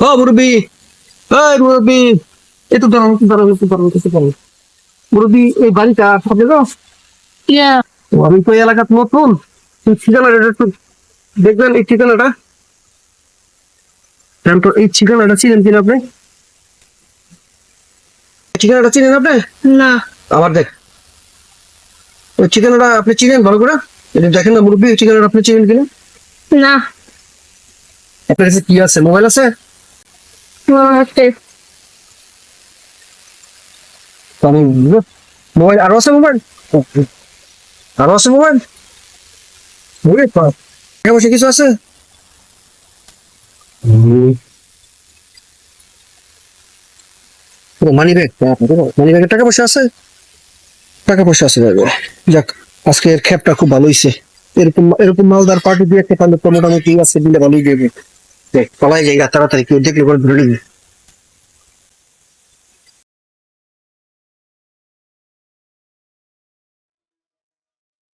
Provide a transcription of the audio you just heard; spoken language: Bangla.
ও মুরব্বি, এই মুরব্বি, একটু দাঁড়ান, একটু দাঁড়ান, একটু দাঁড়ান, একটু দাঁড়ান। মুরব্বি, এই বাড়িটা আপনাদের না? Yeah. তো আমি তো এই এলাকার নতুন, এই ঠিকানাটা একটু দেখবেন, এই ঠিকানাটা। জান তো, এই ঠিকানাটা চিনেন কিনা আপনি? এই ঠিকানাটা চিনেন আপনি? না। আবার দেখ, ওই ঠিকানাটা আপনি চিনেন ভালো করে? এটা দেখেন না মুরব্বি, এই ঠিকানাটা আপনি চিনেন কিনা? না। আপনার কাছে কি আছে, মোবাইল আছে? হচ্ছে তো আমি মোবাইল আরো আছে, মোবাইল আরো আছে, মোবাইল ওরে বাপ, টাকা পয়সা কিছু আছে? মানি ব্যাগ, মানি ব্যাগে টাকা পয়সা আছে? টাকা পয়সা আছে ব্যাগে। যাক, আজকের খ্যাপটা খুব ভালো হইছে। এরকম এরকম মালদার পার্টি দিয়ে একটা পারলে তো মোটামুটি আছে, দিলে ভালোই দেবে। দেখ, পালাই জায়গা তাড়াতাড়ি, কেউ দেখলে পরে ধরে নিবি।